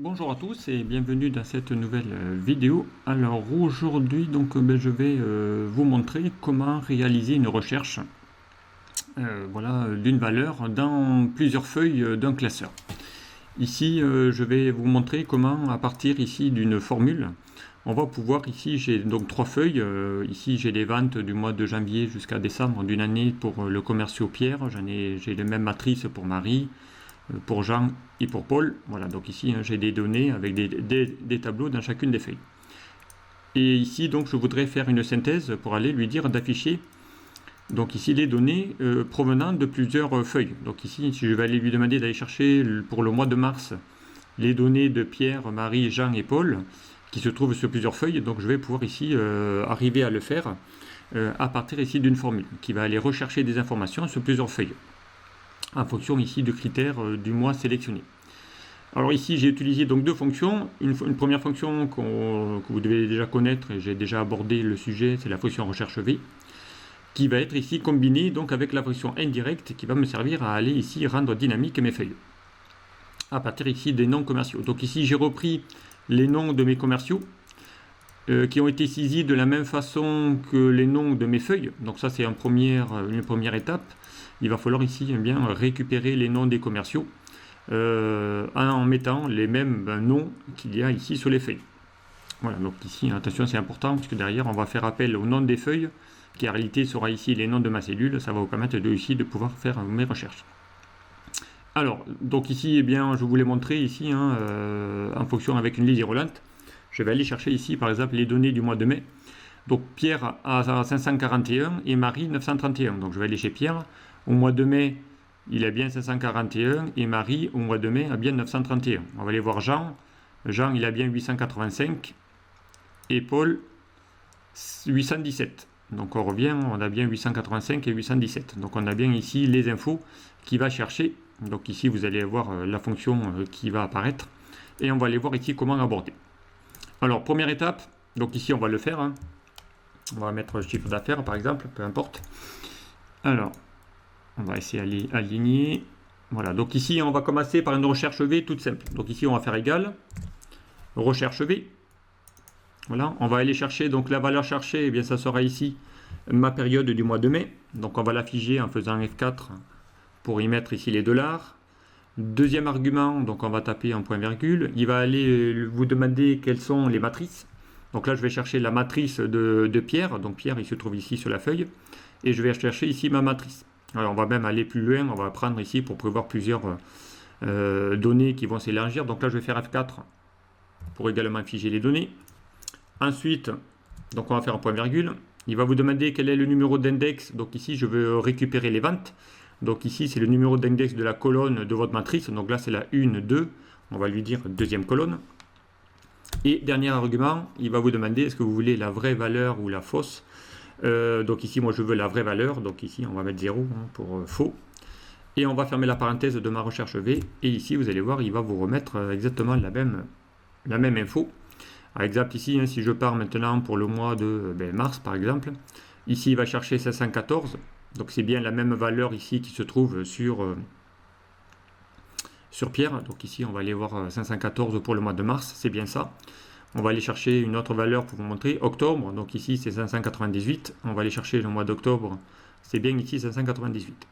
Bonjour à tous et bienvenue dans cette nouvelle vidéo. Alors aujourd'hui je vais vous montrer comment réaliser une recherche d'une valeur dans plusieurs feuilles d'un classeur. Ici je vais vous montrer comment à partir ici d'une formule on va pouvoir ici j'ai donc trois feuilles. Ici j'ai les ventes du mois de janvier jusqu'à décembre d'une année pour le commerciaux Pierre. J'ai les mêmes matrices pour Marie, pour Jean et pour Paul. Voilà, donc ici j'ai des données avec des tableaux dans chacune des feuilles. Et ici donc je voudrais faire une synthèse pour aller lui dire d'afficher donc ici les données provenant de plusieurs feuilles. Donc ici je vais aller lui demander d'aller chercher pour le mois de mars les données de Pierre, Marie, Jean et Paul qui se trouvent sur plusieurs feuilles. Donc je vais pouvoir ici arriver à le faire à partir ici d'une formule qui va aller rechercher des informations sur plusieurs feuilles en fonction ici de critères du mois sélectionné. Alors ici j'ai utilisé donc deux fonctions. Une première fonction que vous devez déjà connaître et j'ai déjà abordé le sujet, c'est la fonction recherche V, qui va être ici combinée donc avec la fonction indirecte qui va me servir à aller ici rendre dynamique mes feuilles à partir ici des noms commerciaux. Donc ici j'ai repris les noms de mes commerciaux qui ont été saisis de la même façon que les noms de mes feuilles. Donc ça c'est une première étape. Il va falloir ici bien récupérer les noms des commerciaux en mettant les mêmes noms qu'il y a ici sur les feuilles. Voilà, donc ici, attention, c'est important, puisque derrière, on va faire appel au nom des feuilles, qui en réalité sera ici les noms de ma cellule. Ça va vous permettre de pouvoir faire mes recherches. Alors, donc ici, eh bien, je vous l'ai montré ici, en fonction avec une ligne roulante. Je vais aller chercher ici, par exemple, les données du mois de mai. Donc Pierre a 541 et Marie 931. Donc je vais aller chez Pierre. Au mois de mai, il a bien 541 et Marie, au mois de mai, a bien 931. On va aller voir Jean. Jean, il a bien 885 et Paul, 817. Donc on revient, on a bien 885 et 817. Donc on a bien ici les infos qu'il va chercher. Donc ici, vous allez voir la fonction qui va apparaître. Et on va aller voir ici comment aborder. Alors, première étape, donc ici, on va le faire. On va mettre le chiffre d'affaires, par exemple, peu importe. Alors, on va essayer d'aligner. Voilà, donc ici, on va commencer par une recherche V toute simple. Donc ici, on va faire égal, recherche V. Voilà, on va aller chercher, donc la valeur cherchée, eh bien, ça sera ici ma période du mois de mai. Donc on va l'afficher en faisant F4 pour y mettre ici les dollars. Deuxième argument, donc on va taper un point virgule. Il va aller vous demander quelles sont les matrices. Donc là, je vais chercher la matrice de Pierre. Donc Pierre, il se trouve ici sur la feuille. Et je vais chercher ici ma matrice. Alors on va même aller plus loin. On va prendre ici pour prévoir plusieurs données qui vont s'élargir. Donc là, je vais faire F4 pour également afficher les données. Ensuite, donc on va faire un point virgule. Il va vous demander quel est le numéro d'index. Donc ici, je veux récupérer les ventes. Donc ici, c'est le numéro d'index de la colonne de votre matrice. Donc là, c'est la 1, 2. On va lui dire deuxième colonne. Et dernier argument, il va vous demander est-ce que vous voulez la vraie valeur ou la fausse. Donc ici, moi, je veux la vraie valeur. Donc ici, on va mettre 0 pour faux. Et on va fermer la parenthèse de ma recherche V. Et ici, vous allez voir, il va vous remettre exactement la même info. Par exemple, ici, si je pars maintenant pour le mois de mars, par exemple, ici, il va chercher 514. Donc c'est bien la même valeur ici qui se trouve sur Pierre. Donc ici, on va aller voir 514 pour le mois de mars. C'est bien ça. On va aller chercher une autre valeur pour vous montrer. Octobre, donc ici, c'est 598. On va aller chercher le mois d'octobre. C'est bien ici, 598.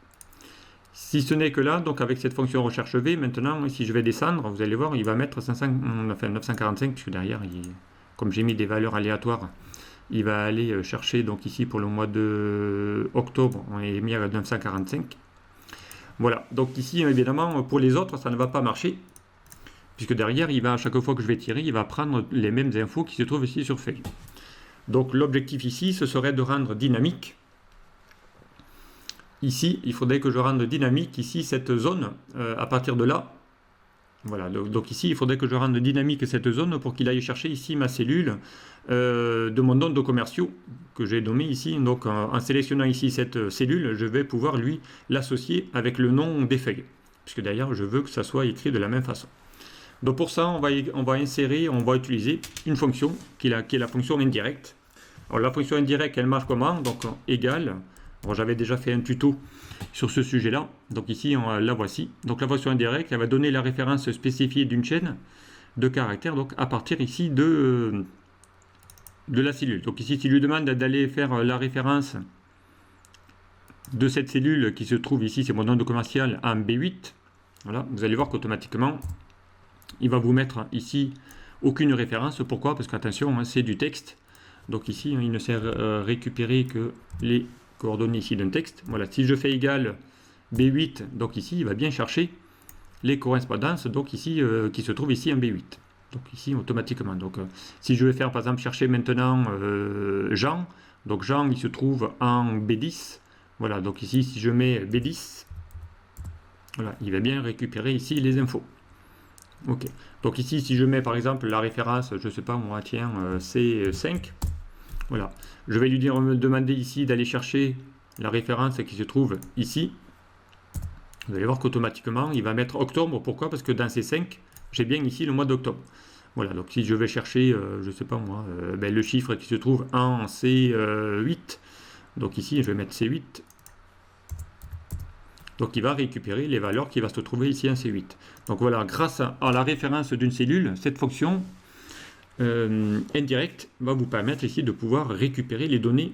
Si ce n'est que là, donc avec cette fonction recherche V, maintenant, si je vais descendre, vous allez voir, il va mettre 945, puisque derrière, comme j'ai mis des valeurs aléatoires, il va aller chercher, donc ici, pour le mois de octobre, on est mis à 945. Voilà, donc ici, évidemment, pour les autres, ça ne va pas marcher, puisque derrière, il va, à chaque fois que je vais tirer, il va prendre les mêmes infos qui se trouvent ici sur feuille. Donc l'objectif ici, ce serait de rendre dynamique. Ici, il faudrait que je rende dynamique ici cette zone à partir de là. Voilà, donc ici, il faudrait que je rende dynamique cette zone pour qu'il aille chercher ici ma cellule de mon nom de commerciaux que j'ai nommé ici. Donc en sélectionnant ici cette cellule, je vais pouvoir lui l'associer avec le nom des feuilles, puisque d'ailleurs, je veux que ça soit écrit de la même façon. Donc pour ça, on va insérer, on va utiliser une fonction qui est la fonction indirecte. Alors la fonction indirecte, elle marche comment? Donc égale. Bon, j'avais déjà fait un tuto sur ce sujet-là. Donc ici, la voici. Donc la fonction indirecte, elle va donner la référence spécifiée d'une chaîne. de caractères donc à partir ici de la cellule. Donc ici, s'il lui demande d'aller faire la référence de cette cellule qui se trouve ici, c'est mon nom de commercial en B8, voilà, vous allez voir qu'automatiquement, il va vous mettre ici aucune référence. Pourquoi? Parce qu'attention, hein, c'est du texte. Donc ici, il ne sert à récupérer que les coordonnées ici d'un texte. Voilà, si je fais égal B8, donc ici, il va bien chercher les correspondances donc ici, qui se trouvent ici en B8. Donc ici, automatiquement. Donc si je vais faire, par exemple, chercher maintenant Jean, donc Jean, il se trouve en B10. Voilà, donc ici, si je mets B10, voilà, il va bien récupérer ici les infos. Ok, donc ici, si je mets par exemple la référence, je ne sais pas moi, tiens, C5, voilà, je vais lui dire, me demander ici d'aller chercher la référence qui se trouve ici. Vous allez voir qu'automatiquement, il va mettre octobre. Pourquoi? Parce que dans C5, j'ai bien ici le mois d'octobre. Voilà, donc si je vais chercher, je ne sais pas moi, le chiffre qui se trouve en C8, donc ici, je vais mettre C8. Donc il va récupérer les valeurs qui vont se trouver ici en C8. Donc voilà, grâce à la référence d'une cellule, cette fonction indirecte va vous permettre ici de pouvoir récupérer les données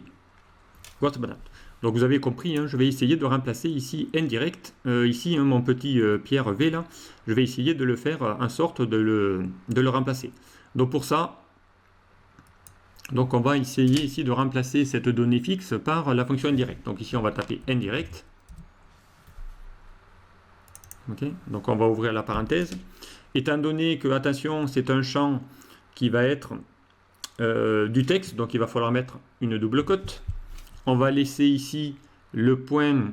correspondantes. Donc vous avez compris, hein, je vais essayer de remplacer ici indirect, ici hein, mon petit Pierre V là, je vais essayer de le faire en sorte de le remplacer. Donc pour ça, donc on va essayer ici de remplacer cette donnée fixe par la fonction indirecte. Donc ici on va taper indirect. Okay. Donc on va ouvrir la parenthèse. Étant donné que, attention, c'est un champ qui va être du texte, donc il va falloir mettre une double cote. On va laisser ici le point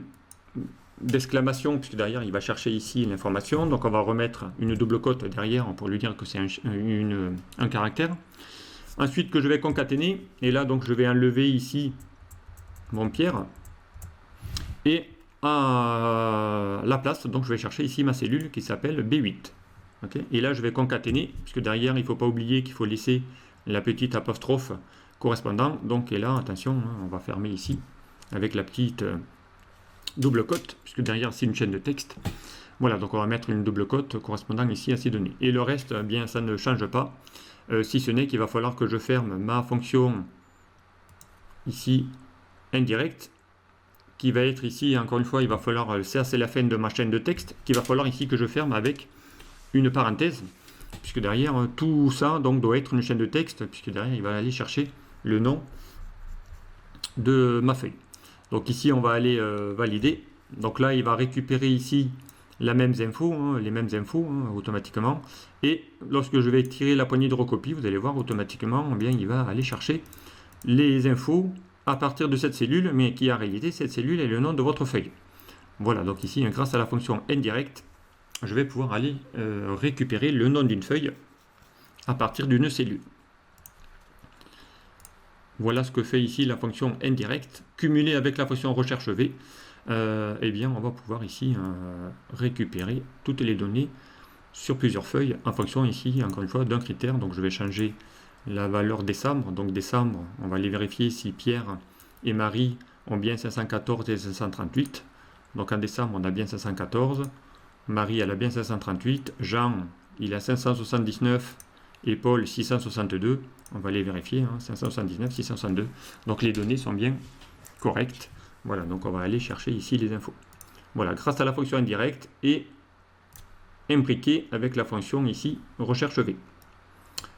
d'exclamation, puisque derrière il va chercher ici l'information. Donc on va remettre une double cote derrière pour lui dire que c'est un caractère. Ensuite que je vais concaténer, et là donc je vais enlever ici mon Pierre. Et à la place, donc je vais chercher ici ma cellule qui s'appelle B8. Okay, et là je vais concaténer, puisque derrière il ne faut pas oublier qu'il faut laisser la petite apostrophe correspondant. Donc et là, attention, hein, on va fermer ici avec la petite double cote, puisque derrière c'est une chaîne de texte. Voilà, donc on va mettre une double cote correspondant ici à ces données. Et le reste, eh bien, ça ne change pas, si ce n'est qu'il va falloir que je ferme ma fonction ici indirecte, qui va être ici, encore une fois, il va falloir, ça c'est la fin de ma chaîne de texte, qu'il va falloir ici que je ferme avec une parenthèse, puisque derrière tout ça donc doit être une chaîne de texte, puisque derrière il va aller chercher le nom de ma feuille. Donc ici on va aller valider. Donc là il va récupérer ici les mêmes infos, automatiquement. Et lorsque je vais tirer la poignée de recopie, vous allez voir automatiquement, eh bien, il va aller chercher les infos à partir de cette cellule, mais qui en réalité cette cellule est le nom de votre feuille. Voilà, donc ici grâce à la fonction indirecte, je vais pouvoir aller récupérer le nom d'une feuille à partir d'une cellule. Voilà ce que fait ici la fonction indirecte, cumulée avec la fonction recherche V. Eh bien, on va pouvoir ici récupérer toutes les données sur plusieurs feuilles en fonction ici, encore une fois, d'un critère. Donc je vais changer la valeur décembre. Donc décembre, on va aller vérifier si Pierre et Marie ont bien 514 et 538. Donc en décembre, on a bien 514. Marie, elle a bien 538. Jean, il a 579. Et Paul, 662. On va les vérifier, hein, 579, 662. Donc les données sont bien correctes. Voilà, donc on va aller chercher ici les infos. Voilà, grâce à la fonction indirecte et imbriquée avec la fonction ici recherche V.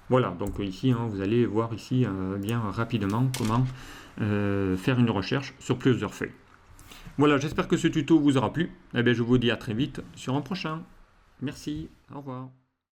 Voilà, donc ici, hein, vous allez voir ici bien rapidement comment faire une recherche sur plusieurs feuilles. Voilà, j'espère que ce tuto vous aura plu. Eh bien, je vous dis à très vite sur un prochain. Merci, au revoir.